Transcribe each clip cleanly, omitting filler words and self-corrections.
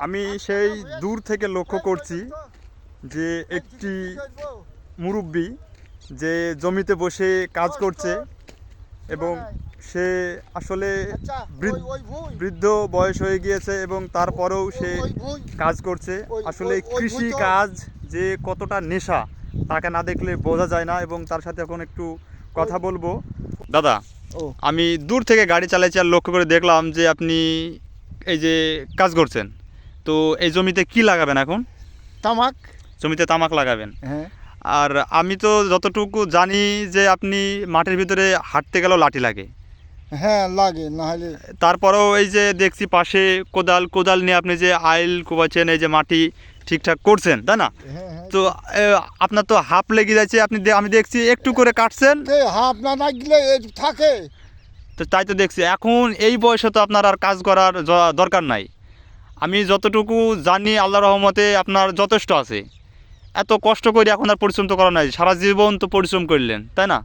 আমি সেই দূর থেকে লক্ষ্য করছি যে একটি মুরব্বি যে জমিতে বসে কাজ করছে এবং সে আসলে বৃদ্ধ বয়স হয়ে গিয়েছে এবং তারপরেও সে কাজ করছে। আসলে কৃষি কাজ যে কতটা নেশা তাকে না দেখলে বোঝা যায় না এবং তার সাথে এখন একটু কথা বলবো। দাদা, আমি দূর থেকে গাড়ি চালাইছি আর লক্ষ্য করে দেখলাম যে আপনি এই যে কাজ করছেন, তো এই জমিতে কি লাগাবেন এখন? তামাক। জমিতে তামাক লাগাবেন? হ্যাঁ। আর আমি তো যতটুকু জানি যে আপনি মাটির ভিতরে হাঁটতে গেলেও লাঠি লাগে। হ্যাঁ লাগে, না হলে তারপরেও এই যে দেখছি পাশে কোদাল নিয়ে আপনি যে আইল কোবাচ্ছেন, এই যে মাটি ঠিকঠাক করছেন, তাই না? তো আপনার তো হাঁপ লেগে যাচ্ছে, আমি দেখছি একটু করে কাটছেন। হাঁপ না লাগলে থাকে তো তাই তো দেখছি এখন এই বয়সে তো আপনার আর কাজ করার দরকার নাই। আমি যতটুকু জানি আল্লাহর রহমতে আপনার যথেষ্ট আছে। এত কষ্ট করে এখন আর পরিশ্রম তো করা নাই, সারা জীবন তো পরিশ্রম করলেন, তাই না?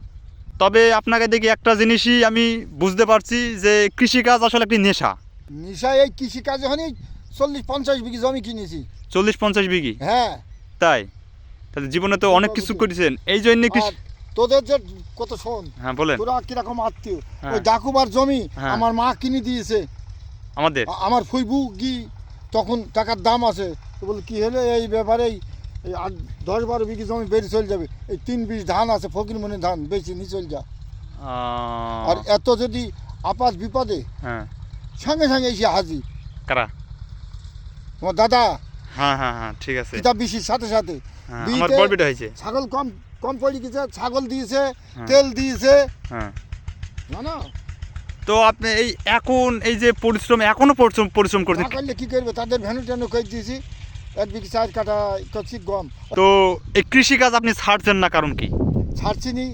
তবে আপনাকে দেখি একটা জিনিসই আমি বুঝতে পারছি যে কৃষিকাজ আসলে একটি নেশা। এই কৃষিকাজ যখন 40-50 বিঘি জমি কিনেছি। 40-50 বিঘি? হ্যাঁ। তাই? তাহলে জীবনে তো অনেক কিছু করেছেন, এই জন্য তোদের যে কত শোন। হ্যাঁ বলেন। তোরা কিরকম আত্মীয়, ওই ডাকুবার জমি আমার মা কিনে দিয়েছে আমাদের। আমার ফুইবু কি তখন টাকার দাম আছে, তো বলে কি হলে এই ব্যাপারেই 10-12 বিঘি জমি বেরিয়ে চলে যাবে। এই 3 বিঘি ধান আছে, ফকিরমনি ধান বেশি নিয়ে চলে যা। আর এত যদি আপাত বিপদে সঙ্গে সঙ্গে এসে হাজির। কারা? তোমার দাদা। হ্যাঁ হ্যাঁ হ্যাঁ, ঠিক আছে। কিতাব বিশির সাথে সাথে আমার বড় বেটা হয়েছে। ছাগল কম পড়ে গেছে, ছাগল দিয়েছে, তেল দিয়েছে। হ্যাঁ না তো আপনি এই এখন এই যে পরিশ্রম এখনো পরিশ্রম করছেন, না করলে কি করবে? তাদের ভ্যানু ট্যানু করে দিয়েছি, 1 বিঘি 4 কাঠা করছি গম। তো এই কৃষিকাজ আপনি ছাড়ছেন না কারণ কি? ছাড়ছি নি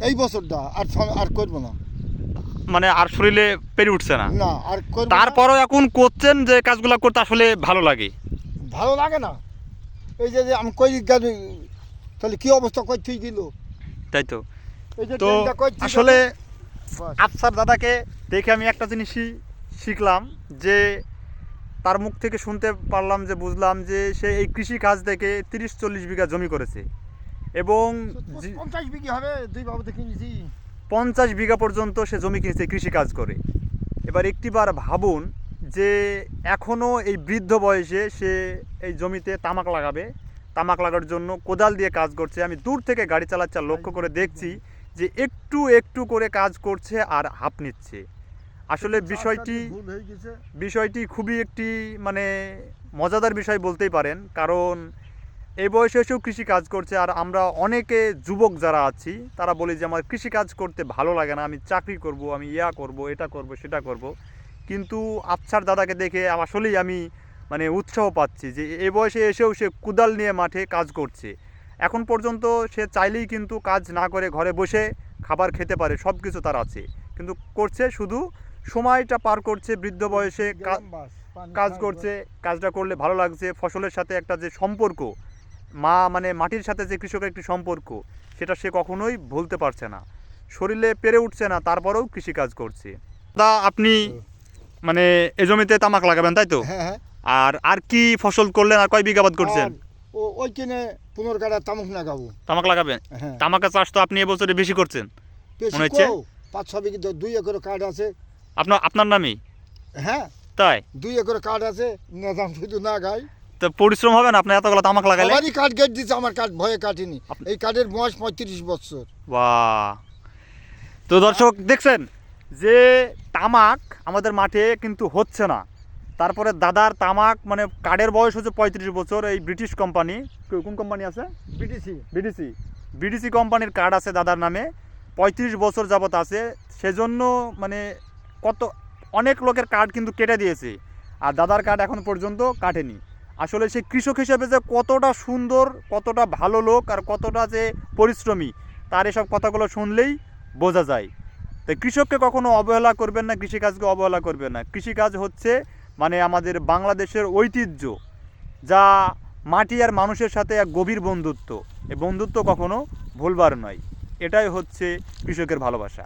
এই বছরটা, আর করবো না। মানে আর শরীরে পেরে উঠছে না? না আর করবো না। তারপরও এখন করছেন যে কাজগুলো করতে আসলে ভালো লাগে? ভালো লাগে না, এই যে আমি কই তাহলে কি অবস্থা করতে দিল। তাই তো। এই যে তো আসলে আফসার দাদাকে দেখে আমি একটা জিনিসই শিখলাম, যে তার মুখ থেকে শুনতে পারলাম, যে বুঝলাম যে সে এই কৃষি কাজ থেকে 30-40 বিঘা জমি করেছে এবং 50 বিঘি হবে, 2 বাবুতে কিনেছি। 50 বিঘা পর্যন্ত সে জমি কিনেছে কৃষি কাজ করে। এবার একটিবার ভাবুন যে এখনও এই বৃদ্ধ বয়সে সে এই জমিতে তামাক লাগাবে, তামাক লাগার জন্য কোদাল দিয়ে কাজ করছে। আমি দূর থেকে গাড়ি চালাচ্ছি আর লক্ষ্য করে দেখছি যে একটু একটু করে কাজ করছে আর হাঁপ নিচ্ছে। আসলে বিষয়টি খুবই একটি মানে মজাদার বিষয় বলতেই পারেন, কারণ এই বয়সে এসেও কৃষি কাজ করছে। আর আমরা অনেকে যুবক যারা আছি তারা বলি যে আমার কৃষি কাজ করতে ভালো লাগে না, আমি চাকরি করব, আমি করব, এটা করব, সেটা করব। কিন্তু আফসার দাদাকে দেখে আসলেই আমি মানে উৎসাহ পাচ্ছি যে এই বয়সে এসেও সে কোদাল নিয়ে মাঠে কাজ করছে। এখন পর্যন্ত সে চাইলেই কিন্তু কাজ না করে ঘরে বসে খাবার খেতে পারে, সব কিছু তার আছে, কিন্তু করছে শুধু সময়টা পার করছে। বৃদ্ধ বয়সে কাজ করছে, কাজটা করলে ভালো লাগছে। ফসলের সাথে একটা যে সম্পর্ক, মানে মাটির সাথে যে কৃষকের একটি সম্পর্ক, সেটা সে কখনোই ভুলতে পারছে না। শরীরে পেরে উঠছে না, তারপরেও কৃষিকাজ করছে। দাদা, আপনি মানে এই জমিতে তামাক লাগাবেন, তাই তো? হ্যাঁ। আর কি ফসল করলেন, আর কয় বিঘাবাদ করছেন? ওই কিনে 15 কাঠা তামাক লাগাবো। তামাক লাগাবেন? তামাকের চাষ তো আপনি এবছরে বেশি করছেন মনে হচ্ছে। 5-6 বিঘি 2 একর কাঠ আছে আপনার নামেই? হ্যাঁ তাই? 2 একর কাঠ আছে, নিজাম শুধু না গাই। তো পরিশ্রম হবে না আপনার এতগুলো তামাক লাগালে? সবারই কাঠ কেটে দিচ্ছে, আমার কাঠ ভয়ে কাটিনি। এই কাঠের বয়স 35 বছর। বাহ! তো দর্শক দেখছেন যে তামাক আমাদের মাঠে কিন্তু হচ্ছে না। তারপরে দাদার তামাক মানে কাঠের বয়স হচ্ছে 35 বছর। এই ব্রিটিশ কোম্পানি, কোন কোম্পানি আছে? বিডিসি কোম্পানির কার্ড আছে দাদার নামে, 35 বছর যাবত আছে। সেজন্য মানে অনেক লোকের কার্ড কিন্তু কেটে দিয়েছে, আর দাদার কার্ড এখন পর্যন্ত কাটেনি। আসলে সে কৃষক হিসেবে যে কতটা সুন্দর, কতটা ভালো লোক, আর কতটা যে পরিশ্রমী, তার এসব কথাগুলো শুনলেই বোঝা যায়। তাই কৃষককে কখনো অবহেলা করবেন না, কৃষিকাজকে অবহেলা করবেন না। কৃষিকাজ হচ্ছে মানে আমাদের বাংলাদেশের ঐতিহ্য, যা মাটি আর মানুষের সাথে এক গভীর বন্ধুত্ব। এই বন্ধুত্ব কখনো ভুলবার নয়। এটাই হচ্ছে কৃষকের ভালোবাসা।